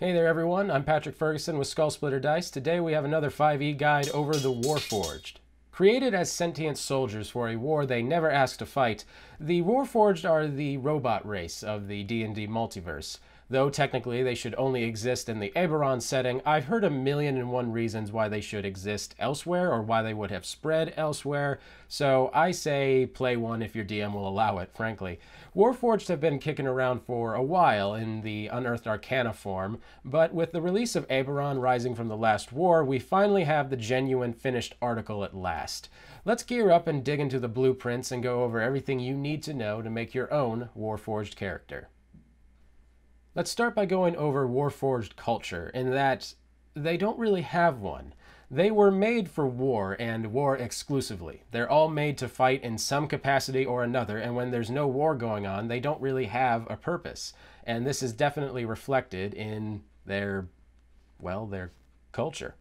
Hey there everyone, I'm Patrick Ferguson with Skull Splitter Dice. Today we have another 5e guide over the Warforged. Created as sentient soldiers for a war they never asked to fight, the Warforged are the robot race of the D&D multiverse. Though technically they should only exist in the Eberron setting, I've heard 1,000,001 reasons why they should exist elsewhere or why they would have spread elsewhere, so I say play one if your DM will allow it, frankly. Warforged have been kicking around for a while in the unearthed arcana form, but with the release of Eberron Rising from the Last War, we finally have the genuine finished article at last. Let's gear up and dig into the blueprints and go over everything you need to know to make your own Warforged character. Let's start by going over Warforged culture, in that they don't really have one. They were made for war, and war exclusively. They're all made to fight in some capacity or another, and when there's no war going on, they don't really have a purpose. And this is definitely reflected in their culture.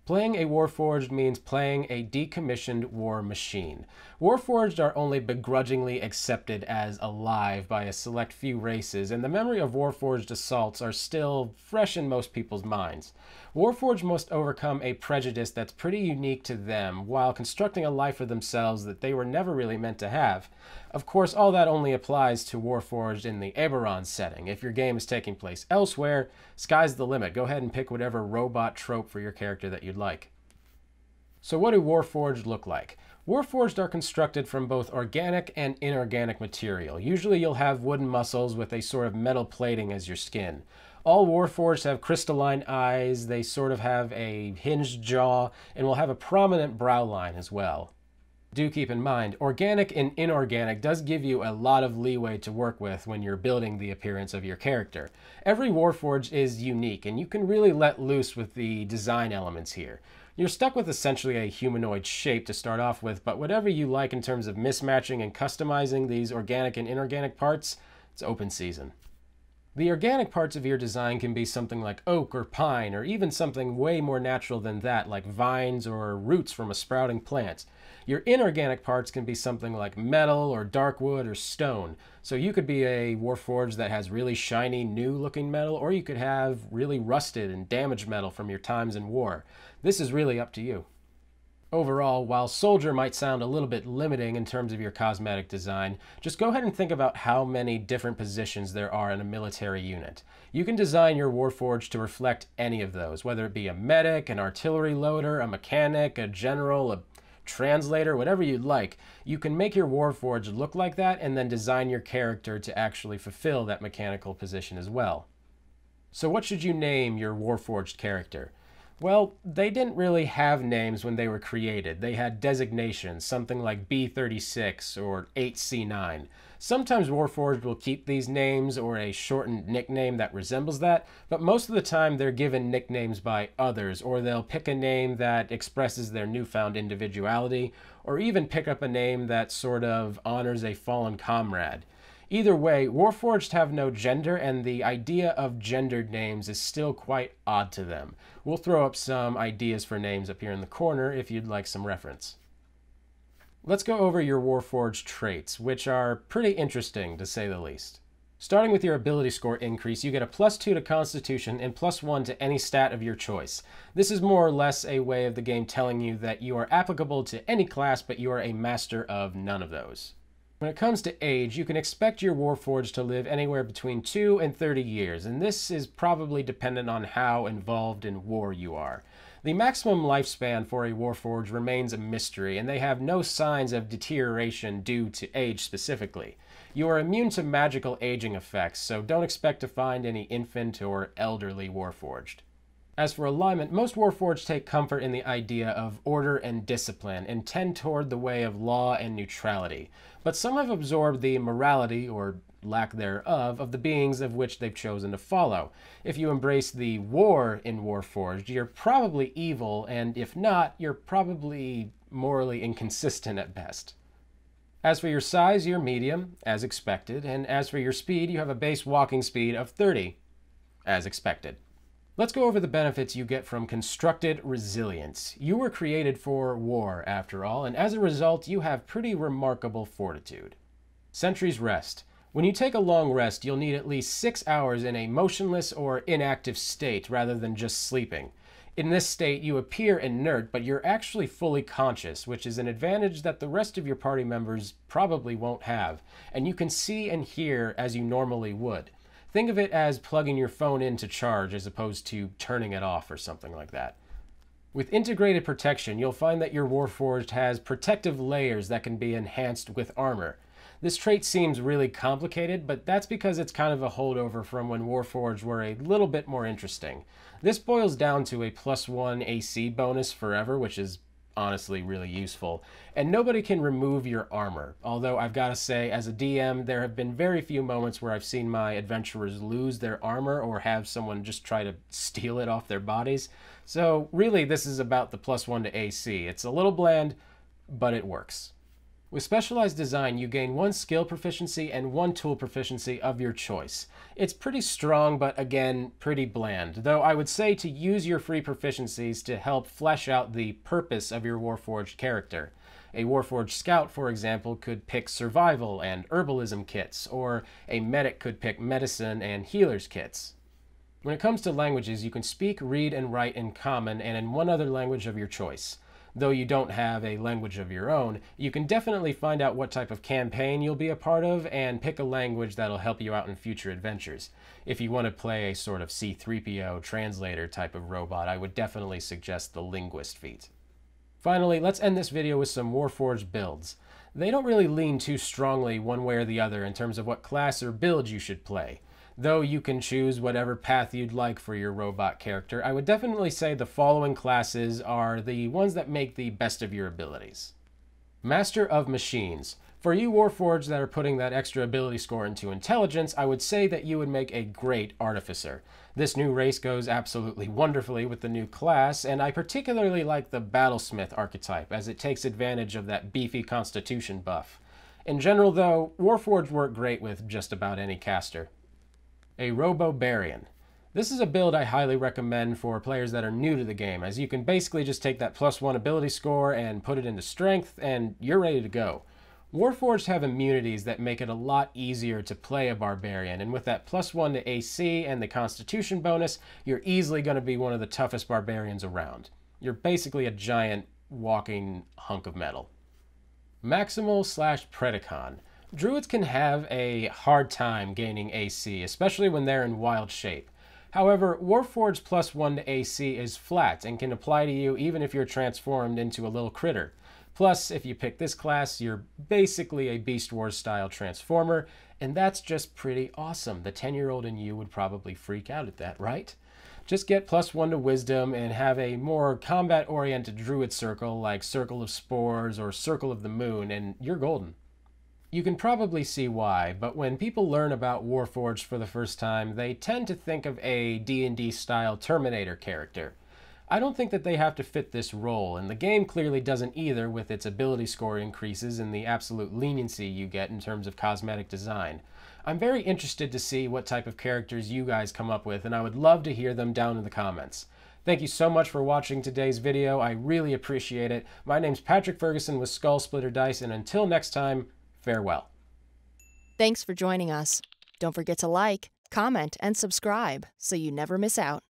Playing a Warforged means playing a decommissioned war machine. Warforged are only begrudgingly accepted as alive by a select few races, and the memory of Warforged assaults are still fresh in most people's minds. Warforged must overcome a prejudice that's pretty unique to them, while constructing a life for themselves that they were never really meant to have. Of course, all that only applies to Warforged in the Eberron setting. If your game is taking place elsewhere, sky's the limit. Go ahead and pick whatever robot trope for your character that you'd like. So what do Warforged look like? Warforged are constructed from both organic and inorganic material. Usually you'll have wooden muscles with a sort of metal plating as your skin. All Warforged have crystalline eyes, they sort of have a hinged jaw, and will have a prominent brow line as well. Do keep in mind, organic and inorganic does give you a lot of leeway to work with when you're building the appearance of your character. Every Warforged is unique, and you can really let loose with the design elements here. You're stuck with essentially a humanoid shape to start off with, but whatever you like in terms of mismatching and customizing these organic and inorganic parts, it's open season. The organic parts of your design can be something like oak or pine, or even something way more natural than that, like vines or roots from a sprouting plant. Your inorganic parts can be something like metal or dark wood or stone. So you could be a Warforged that has really shiny, new-looking metal, or you could have really rusted and damaged metal from your times in war. This is really up to you. Overall, while soldier might sound a little bit limiting in terms of your cosmetic design, just go ahead and think about how many different positions there are in a military unit. You can design your Warforged to reflect any of those, whether it be a medic, an artillery loader, a mechanic, a general, a translator, whatever you'd like. You can make your Warforged look like that and then design your character to actually fulfill that mechanical position as well. So what should you name your Warforged character? Well, they didn't really have names when they were created. They had designations, something like B36 or 8C9. Sometimes Warforged will keep these names or a shortened nickname that resembles that, but most of the time they're given nicknames by others, or they'll pick a name that expresses their newfound individuality, or even pick up a name that sort of honors a fallen comrade. Either way, Warforged have no gender, and the idea of gendered names is still quite odd to them. We'll throw up some ideas for names up here in the corner if you'd like some reference. Let's go over your Warforged traits, which are pretty interesting to say the least. Starting with your ability score increase, you get a +2 to Constitution and +1 to any stat of your choice. This is more or less a way of the game telling you that you are applicable to any class, but you are a master of none of those. When it comes to age, you can expect your Warforged to live anywhere between 2 and 30 years, and this is probably dependent on how involved in war you are. The maximum lifespan for a Warforged remains a mystery, and they have no signs of deterioration due to age specifically. You are immune to magical aging effects, so don't expect to find any infant or elderly Warforged. As for alignment, most Warforged take comfort in the idea of order and discipline and tend toward the way of law and neutrality. But some have absorbed the morality, or lack thereof, of the beings of which they've chosen to follow. If you embrace the war in Warforged, you're probably evil, and if not, you're probably morally inconsistent at best. As for your size, you're medium, as expected, and as for your speed, you have a base walking speed of 30, as expected. Let's go over the benefits you get from constructed resilience. You were created for war, after all, and as a result, you have pretty remarkable fortitude. Sentry's Rest. When you take a long rest, you'll need at least 6 hours in a motionless or inactive state rather than just sleeping. In this state, you appear inert, but you're actually fully conscious, which is an advantage that the rest of your party members probably won't have, and you can see and hear as you normally would. Think of it as plugging your phone in to charge as opposed to turning it off or something like that. With integrated protection, you'll find that your Warforged has protective layers that can be enhanced with armor. This trait seems really complicated, but that's because it's kind of a holdover from when Warforged were a little bit more interesting. This boils down to a +1 AC bonus forever, which is honestly really useful. And nobody can remove your armor, although I've got to say, as a DM, there have been very few moments where I've seen my adventurers lose their armor or have someone just try to steal it off their bodies. So really, this is about the +1 to AC. It's a little bland, but it works. With specialized design, you gain 1 skill proficiency and 1 tool proficiency of your choice. It's pretty strong, but again, pretty bland, though I would say to use your free proficiencies to help flesh out the purpose of your Warforged character. A Warforged scout, for example, could pick survival and herbalism kits, or a medic could pick medicine and healer's kits. When it comes to languages, you can speak, read, and write in Common and in one other language of your choice. Though you don't have a language of your own, you can definitely find out what type of campaign you'll be a part of and pick a language that'll help you out in future adventures. If you want to play a sort of C-3PO translator type of robot, I would definitely suggest the linguist feat. Finally, let's end this video with some Warforged builds. They don't really lean too strongly one way or the other in terms of what class or build you should play. Though you can choose whatever path you'd like for your robot character, I would definitely say the following classes are the ones that make the best of your abilities. Master of Machines. For you Warforged that are putting that extra ability score into intelligence, I would say that you would make a great artificer. This new race goes absolutely wonderfully with the new class, and I particularly like the battlesmith archetype as it takes advantage of that beefy constitution buff. In general though, Warforged work great with just about any caster. A ROBOBARIAN. This is a build I highly recommend for players that are new to the game, as you can basically just take that +1 ability score and put it into strength, and you're ready to go. Warforged have immunities that make it a lot easier to play a barbarian, and with that +1 to AC and the constitution bonus, you're easily going to be one of the toughest barbarians around. You're basically a giant walking hunk of metal. MAXIMAL/PREDICON. Druids can have a hard time gaining AC, especially when they're in wild shape. However, Warforged's +1 to AC is flat and can apply to you even if you're transformed into a little critter. Plus, if you pick this class, you're basically a Beast Wars style transformer, and that's just pretty awesome. The 10-year-old in you would probably freak out at that, right? Just get +1 to Wisdom and have a more combat-oriented druid circle like Circle of Spores or Circle of the Moon, and you're golden. You can probably see why, but when people learn about Warforged for the first time, they tend to think of a D&D style Terminator character. I don't think that they have to fit this role, and the game clearly doesn't either with its ability score increases and the absolute leniency you get in terms of cosmetic design. I'm very interested to see what type of characters you guys come up with, and I would love to hear them down in the comments. Thank you so much for watching today's video. I really appreciate it. My name's Patrick Ferguson with Skull Splitter Dice, and until next time, farewell. Thanks for joining us. Don't forget to like, comment, and subscribe so you never miss out.